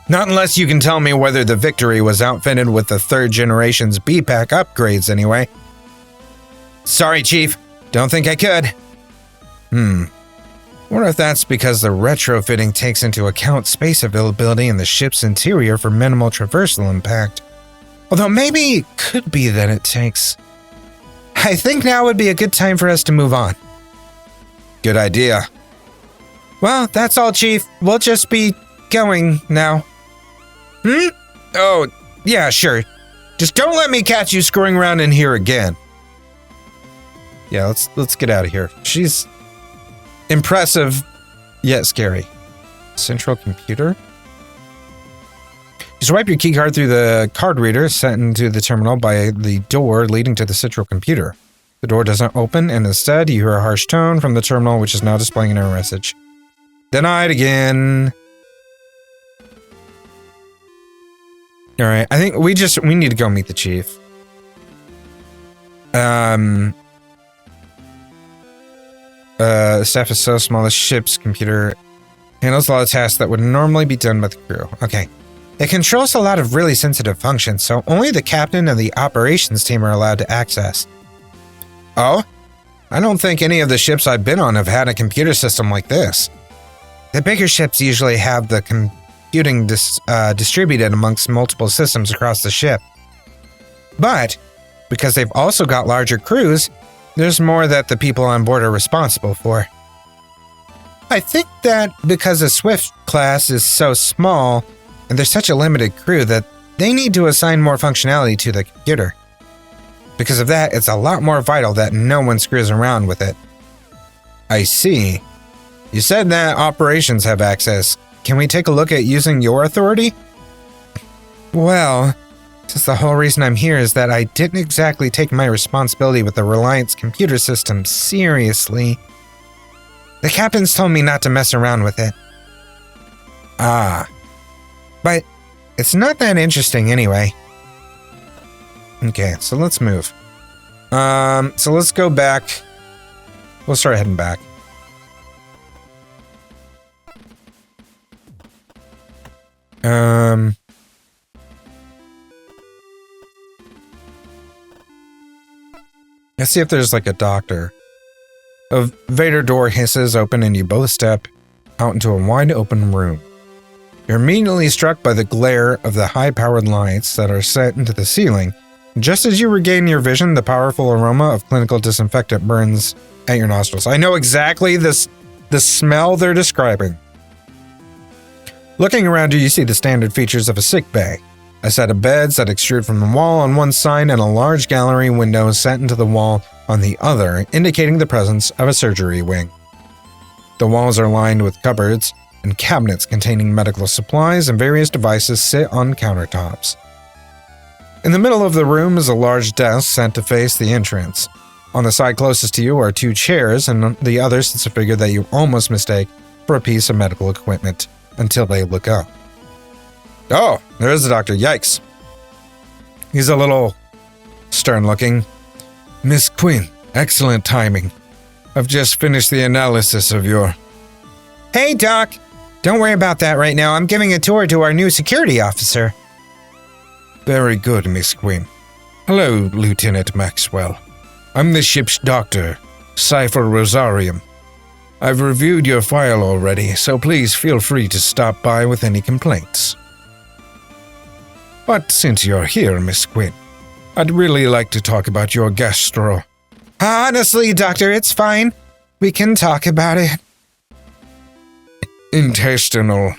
Not unless you can tell me whether the Victory was outfitted with the 3rd generation's B-Pack upgrades anyway. Sorry, Chief. Don't think I could. Wonder if that's because the retrofitting takes into account space availability in the ship's interior for minimal traversal impact. Although maybe it could be that it takes... I think now would be a good time for us to move on. Good idea. Well, that's all, Chief. We'll just be going now. Oh, yeah, sure. Just don't let me catch you screwing around in here again. Yeah, let's get out of here. She's impressive, yet scary. Central computer? You swipe your keycard through the card reader set into the terminal by the door leading to the central computer. The door doesn't open, and instead you hear a harsh tone from the terminal, which is now displaying an error message. Denied again. Alright, I think we need to go meet the chief. Staff is so small, the ship's computer handles a lot of tasks that would normally be done by the crew. Okay. It controls a lot of really sensitive functions, so only the captain and the operations team are allowed to access. Oh? I don't think any of the ships I've been on have had a computer system like this. The bigger ships usually have the computing distributed amongst multiple systems across the ship. But, because they've also got larger crews, there's more that the people on board are responsible for. I think that because the Swift class is so small, and there's such a limited crew that they need to assign more functionality to the computer. Because of that, it's a lot more vital that no one screws around with it. I see. You said that operations have access. Can we take a look at using your authority? Well, since the whole reason I'm here is that I didn't exactly take my responsibility with the Reliance computer system seriously. The captains told me not to mess around with it. Ah. But it's not that interesting anyway. Okay, so let's move. So let's go back. We'll start heading back. Let's see if there's like a doctor. A Vader door hisses open and you both step out into a wide open room. You're immediately struck by the glare of the high-powered lights that are set into the ceiling. Just as you regain your vision, the powerful aroma of clinical disinfectant burns at your nostrils. I know exactly the smell they're describing. Looking around you see the standard features of a sick bay. A set of beds that extrude from the wall on one side and a large gallery window set into the wall on the other, indicating the presence of a surgery wing. The walls are lined with cupboards, and cabinets containing medical supplies and various devices sit on countertops. In the middle of the room is a large desk set to face the entrance. On the side closest to you are 2 chairs, and on the other sits a figure that you almost mistake for a piece of medical equipment until they look up. Oh, there's the doctor. Yikes. He's a little stern-looking. Miss Quinn, excellent timing. I've just finished the analysis of your... Hey, Doc. Don't worry about that right now. I'm giving a tour to our new security officer. Very good, Miss Quinn. Hello, Lieutenant Maxwell. I'm the ship's doctor, Cypher Rosarium. I've reviewed your file already, so please feel free to stop by with any complaints. But since you're here, Miss Quinn, I'd really like to talk about your gastro. Honestly, Doctor, it's fine. We can talk about it. Intestinal.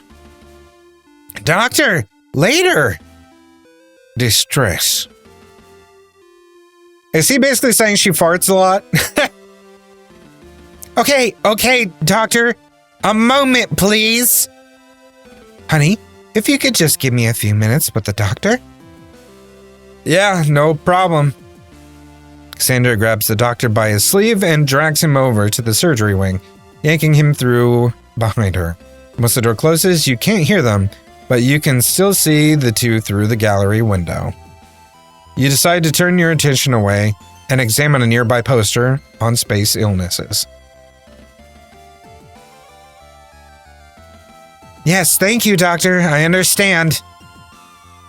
Doctor, later. Distress. Is he basically saying she farts a lot? Okay, Doctor. A moment, please. Honey, if you could just give me a few minutes with the doctor. Yeah, no problem. Cassandra grabs the doctor by his sleeve and drags him over to the surgery wing, yanking him through behind her. Once the door closes, you can't hear them, but you can still see the two through the gallery window. You decide to turn your attention away and examine a nearby poster on space illnesses. Yes, thank you, Doctor. I understand.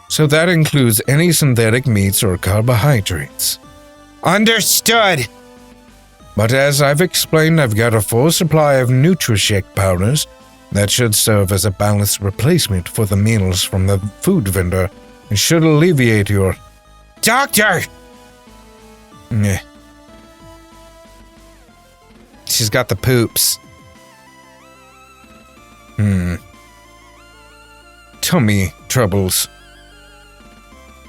So that includes any synthetic meats or carbohydrates. Understood. But as I've explained, I've got a full supply of Nutri-Shake powders that should serve as a balanced replacement for the meals from the food vendor and should alleviate your... Doctor! Meh. She's got the poops. Tummy troubles.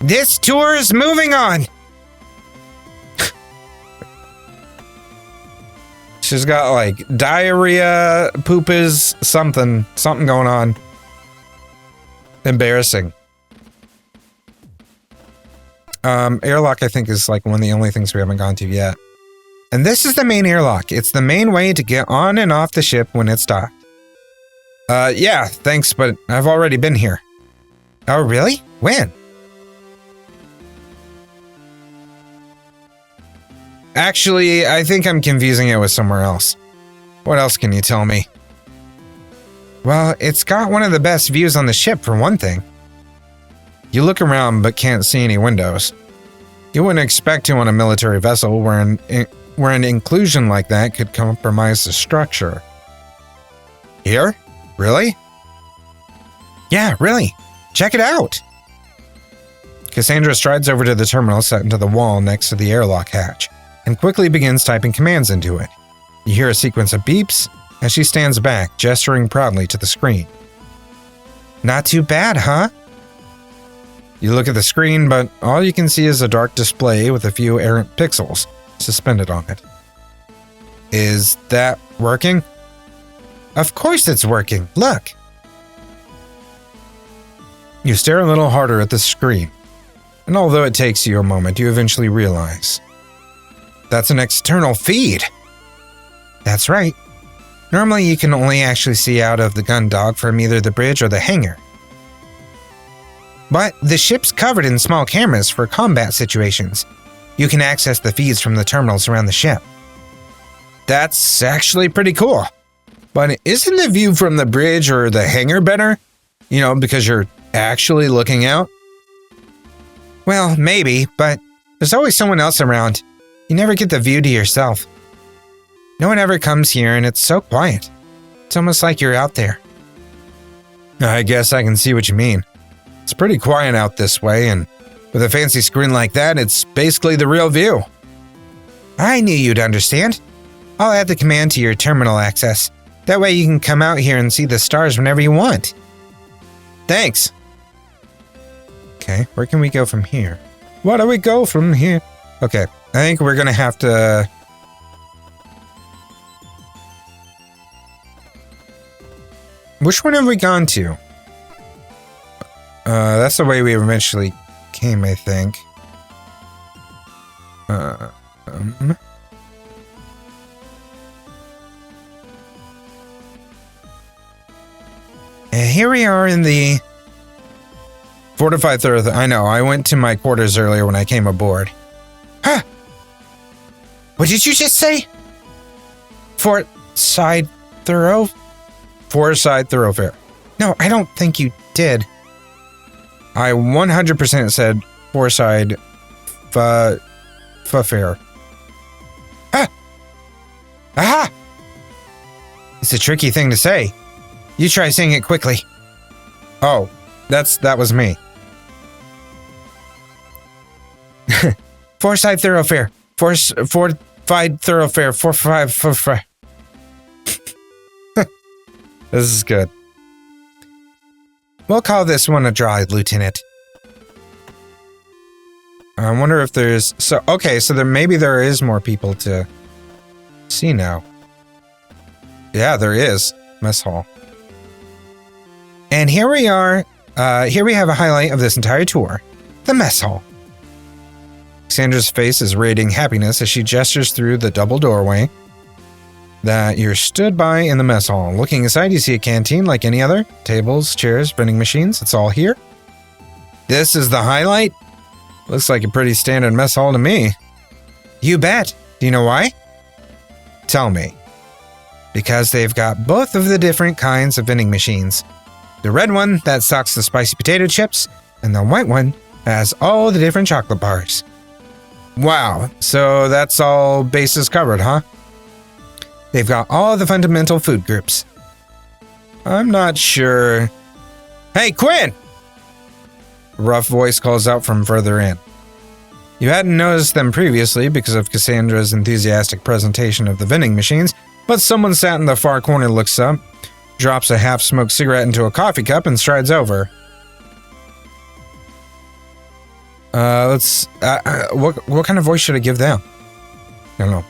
This tour is moving on! She's got like diarrhea, poopers, something going on. Embarrassing. Airlock I think is like one of the only things we haven't gone to yet. And this is the main airlock. It's the main way to get on and off the ship when it's docked. Yeah, thanks, but I've already been here. Oh, really? When? Actually, I think I'm confusing it with somewhere else. What else can you tell me? Well, it's got one of the best views on the ship, for one thing. You look around but can't see any windows. You wouldn't expect to on a military vessel where an inclusion like that could compromise the structure. Here? Really? Yeah, really. Check it out. Cassandra strides over to the terminal set into the wall next to the airlock hatch and quickly begins typing commands into it. You hear a sequence of beeps as she stands back, gesturing proudly to the screen. Not too bad, huh? You look at the screen, but all you can see is a dark display with a few errant pixels suspended on it. Is that working? Of course it's working. Look. You stare a little harder at the screen, and although it takes you a moment, you eventually realize that's an external feed. That's right. Normally you can only actually see out of the Gundam from either the bridge or the hangar. But the ship's covered in small cameras for combat situations. You can access the feeds from the terminals around the ship. That's actually pretty cool. But isn't the view from the bridge or the hangar better? You know, because you're actually looking out? Well, maybe, but there's always someone else around. You never get the view to yourself. No one ever comes here and it's so quiet. It's almost like you're out there. I guess I can see what you mean. It's pretty quiet out this way, and with a fancy screen like that, it's basically the real view. I knew you'd understand. I'll add the command to your terminal access. That way you can come out here and see the stars whenever you want. Thanks. Okay, where can we go from here? Where do we go from here? Okay, I think we're gonna have to... Which one have we gone to? That's the way we eventually came, I think. And here we are in the fortified thoroughfare. I know, I went to my quarters earlier when I came aboard. Huh! What did you just say? Fortified thoroughfare. No, I don't think you did. I 100% said Forsyth fair. Ah! Aha! It's a tricky thing to say. You try saying it quickly. Oh, that was me. Forsyth thoroughfare. Fortified thoroughfare. Fortified. This is good. We'll call this one a draw, Lieutenant. I wonder if there's... Okay, so maybe there is more people to see now. Yeah, there is. Mess hall. And here we are. Here we have a highlight of this entire tour. The mess hall. Cassandra's face is radiating happiness as she gestures through the double doorway that you're stood by in the mess hall. Looking inside, you see a canteen like any other. Tables, chairs, vending machines. It's all here. This is the highlight? Looks like a pretty standard mess hall to me. You bet. Do you know why? Tell me. Because they've got both of the different kinds of vending machines. The red one that stocks the spicy potato chips, and the white one has all the different chocolate bars. Wow, so that's all bases covered, huh? They've got all the fundamental food groups. I'm not sure. Hey, Quinn! A rough voice calls out from further in. You hadn't noticed them previously because of Cassandra's enthusiastic presentation of the vending machines, but someone sat in the far corner looks up, drops a half-smoked cigarette into a coffee cup, and strides over. What kind of voice should I give them? I don't know.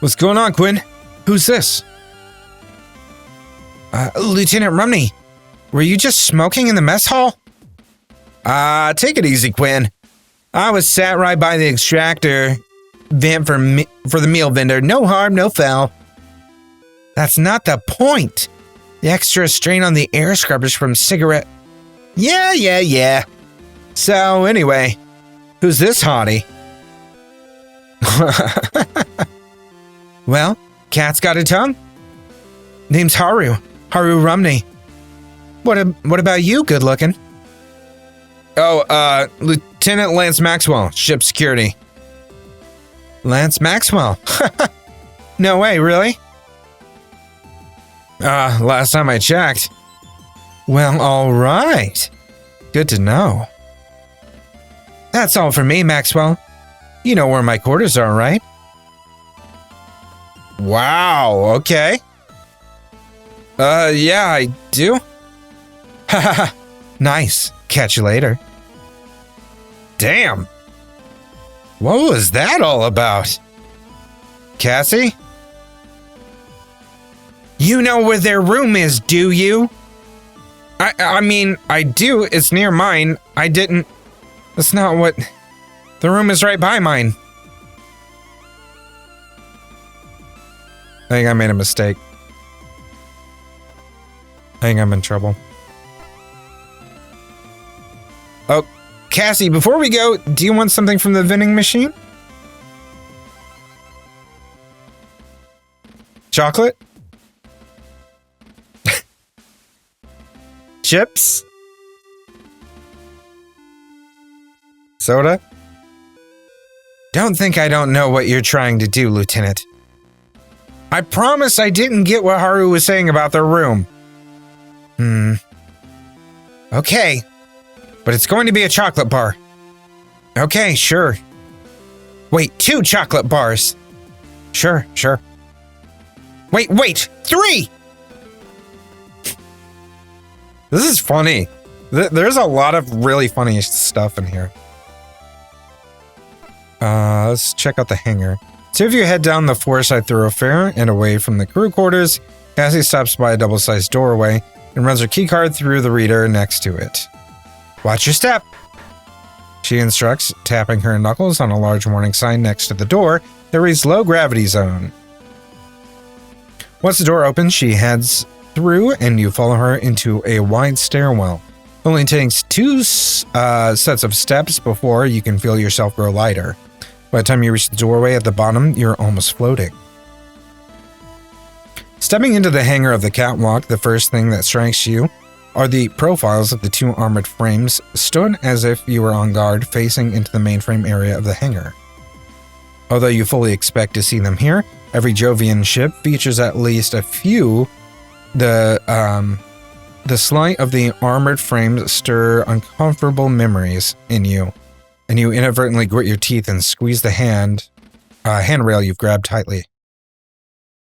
What's going on, Quinn? Who's this? Lieutenant Rumney. Were you just smoking in the mess hall? Take it easy, Quinn. I was sat right by the extractor vent for the meal vendor. No harm, no foul. That's not the point. The extra strain on the air scrubbers from cigarette... Yeah. So, anyway, who's this hottie? Well, cat's got a tongue. Name's Haru Rumney. What about you, good looking? Oh, Lieutenant Lance Maxwell, ship security. Lance Maxwell? No way, really? Last time I checked. Well, all right. Good to know. That's all for me, Maxwell. You know where my quarters are, right? Wow, okay. Yeah, I do. Haha, nice. Catch you later. Damn. What was that all about? Cassie? You know where their room is, do you? I mean, I do. It's near mine. I didn't... That's not what... The room is right by mine. I think I made a mistake. I think I'm in trouble. Oh, Cassie, before we go, do you want something from the vending machine? Chocolate? Chips? Soda? Don't think I don't know what you're trying to do, Lieutenant. I promise I didn't get what Haru was saying about their room. Okay. But it's going to be a chocolate bar. Okay, sure. Wait, 2 chocolate bars. Sure. Wait, 3! This is funny. There's a lot of really funny stuff in here. Let's check out the hangar. So if you head down the Foresight thoroughfare and away from the crew quarters, Cassie stops by a double-sized doorway and runs her keycard through the reader next to it. Watch your step! She instructs, tapping her knuckles on a large warning sign next to the door that reads Low Gravity Zone. Once the door opens, she heads through and you follow her into a wide stairwell. It only takes 2 sets of steps before you can feel yourself grow lighter. By the time you reach the doorway at the bottom, you're almost floating. Stepping into the hangar of the catwalk, the first thing that strikes you are the profiles of the 2 armored frames stood as if you were on guard facing into the mainframe area of the hangar. Although you fully expect to see them here, every Jovian ship features at least a few. The sight of the armored frames stir uncomfortable memories in you, and you inadvertently grit your teeth and squeeze the handrail you've grabbed tightly.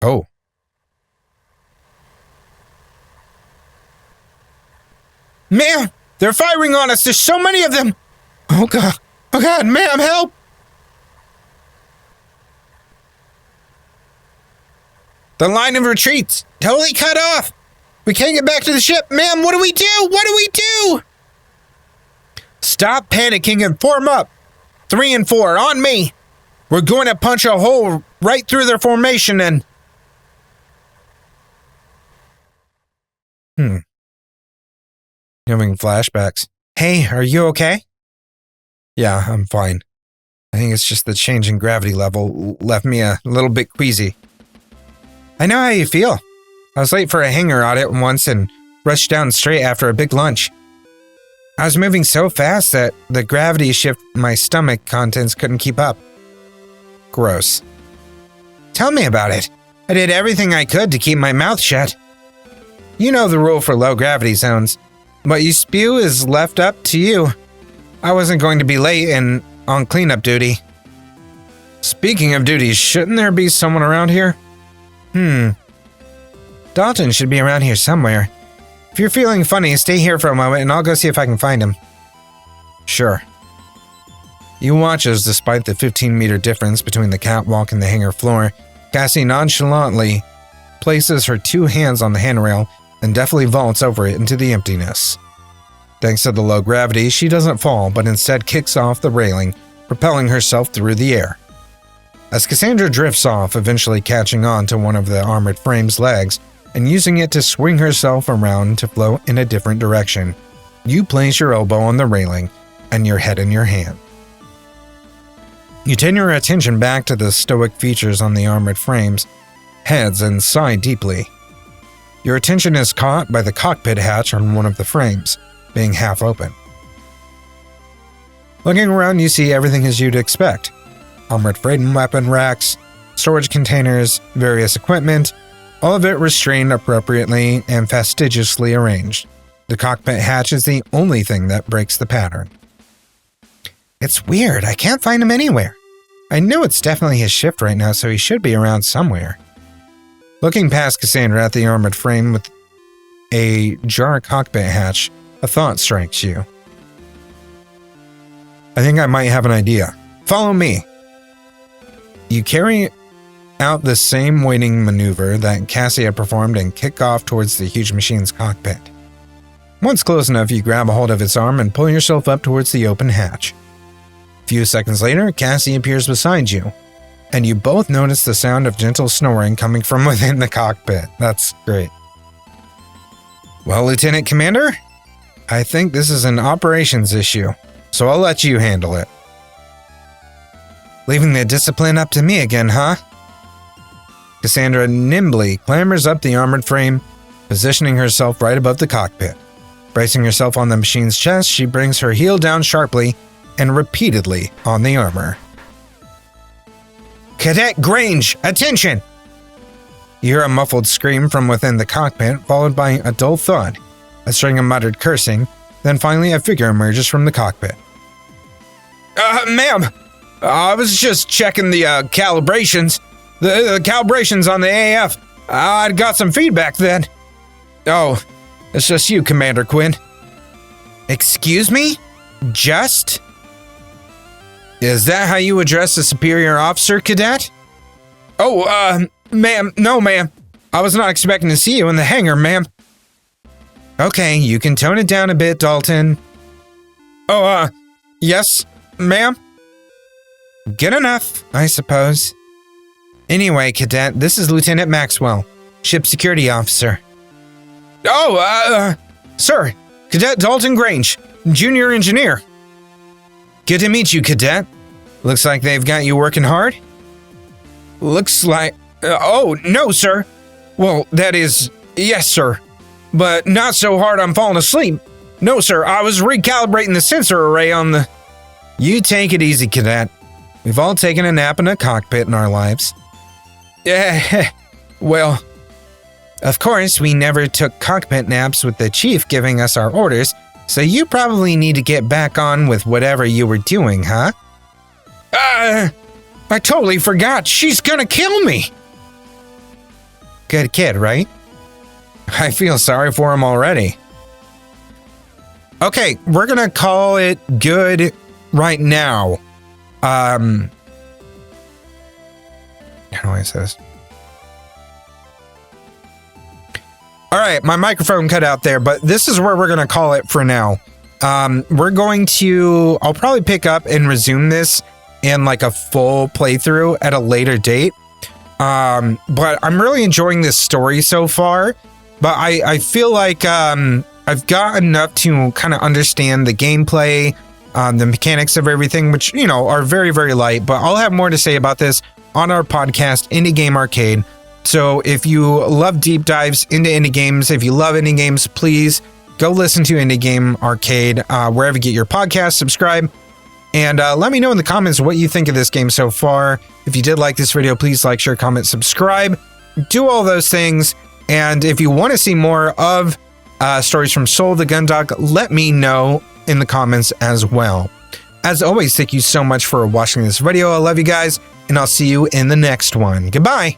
Oh. Ma'am! They're firing on us! There's so many of them! Oh god! Oh god, ma'am, help! The line of retreat's totally cut off! We can't get back to the ship! Ma'am, what do we do? What do we do? Stop panicking and form up! 3 and 4, on me! We're going to punch a hole right through their formation and... Having flashbacks. Hey, are you okay? Yeah, I'm fine. I think it's just the change in gravity level left me a little bit queasy. I know how you feel. I was late for a hangar audit once and rushed down straight after a big lunch. I was moving so fast that the gravity shift my stomach contents couldn't keep up. Gross. Tell me about it. I did everything I could to keep my mouth shut. You know the rule for low gravity zones. What you spew is left up to you. I wasn't going to be late and on cleanup duty. Speaking of duties, shouldn't there be someone around here? Dalton should be around here somewhere. If you're feeling funny, stay here for a moment and I'll go see if I can find him. Sure. You watch as, despite the 15-meter difference between the catwalk and the hangar floor, Cassie nonchalantly places her 2 hands on the handrail and deftly vaults over it into the emptiness. Thanks to the low gravity, she doesn't fall, but instead kicks off the railing, propelling herself through the air. As Cassandra drifts off, eventually catching on to one of the armored frame's legs and using it to swing herself around to float in a different direction, you place your elbow on the railing and your head in your hand. You turn your attention back to the stoic features on the armored frames, heads, and sigh deeply. Your attention is caught by the cockpit hatch on one of the frames, being half open. Looking around, you see everything as you'd expect. Armored frame weapon racks, storage containers, various equipment, all of it restrained appropriately and fastidiously arranged. The cockpit hatch is the only thing that breaks the pattern. It's weird, I can't find him anywhere. I know it's definitely his shift right now, so he should be around somewhere. Looking past Cassandra at the armored frame with a jar cockpit hatch, a thought strikes you. I think I might have an idea. Follow me. You carry out the same waiting maneuver that Cassie had performed and kick off towards the huge machine's cockpit. Once close enough, you grab a hold of its arm and pull yourself up towards the open hatch. A few seconds later, Cassie appears beside you, and you both notice the sound of gentle snoring coming from within the cockpit. That's great. Well, Lieutenant Commander, I think this is an operations issue, so I'll let you handle it. Leaving the discipline up to me again, huh? Cassandra nimbly clambers up the armored frame, positioning herself right above the cockpit. Bracing herself on the machine's chest, she brings her heel down sharply and repeatedly on the armor. Cadet Grange, attention! You hear a muffled scream from within the cockpit, followed by a dull thud, a string of muttered cursing, then finally a figure emerges from the cockpit. Ma'am, I was just checking the calibrations. The calibrations on the AF. I got some feedback then. Oh, it's just you, Commander Quinn. Excuse me? Just? Is that how you address a superior officer, Cadet? Oh, ma'am, no, ma'am. I was not expecting to see you in the hangar, ma'am. Okay, you can tone it down a bit, Dalton. Oh, yes, ma'am? Good enough, I suppose. Anyway, Cadet, this is Lieutenant Maxwell, Ship Security Officer. Oh, sir, Cadet Dalton Grange, Junior Engineer. Good to meet you, Cadet. Looks like they've got you working hard? Looks like... oh, no, sir. Well, that is... yes, sir. But not so hard I'm falling asleep. No, sir, I was recalibrating the sensor array on the... You take it easy, Cadet. We've all taken a nap in a cockpit in our lives. Well, of course, we never took cockpit naps with the chief giving us our orders, so you probably need to get back on with whatever you were doing, huh? I totally forgot. She's gonna kill me. Good kid, right? I feel sorry for him already. Okay, we're gonna call it good right now. How do I say this? All right, my microphone cut out there, but this is where we're going to call it for now. We're going to... I'll probably pick up and resume this in like a full playthrough at a later date. But I'm really enjoying this story so far. But I feel like I've got enough to kind of understand the gameplay, the mechanics of everything, which, you know, are very, very light. But I'll have more to say about this on our podcast, Indie Game Arcade. So if you love deep dives into indie games, if you love indie games, please go listen to Indie Game Arcade wherever you get your podcast, subscribe, and let me know in the comments what you think of this game so far. If you did like this video, please like, share, comment, subscribe, do all those things. And if you want to see more of Stories from Soul, the Gundam, let me know in the comments as well. As always, thank you so much for watching this video. I love you guys, and I'll see you in the next one. Goodbye.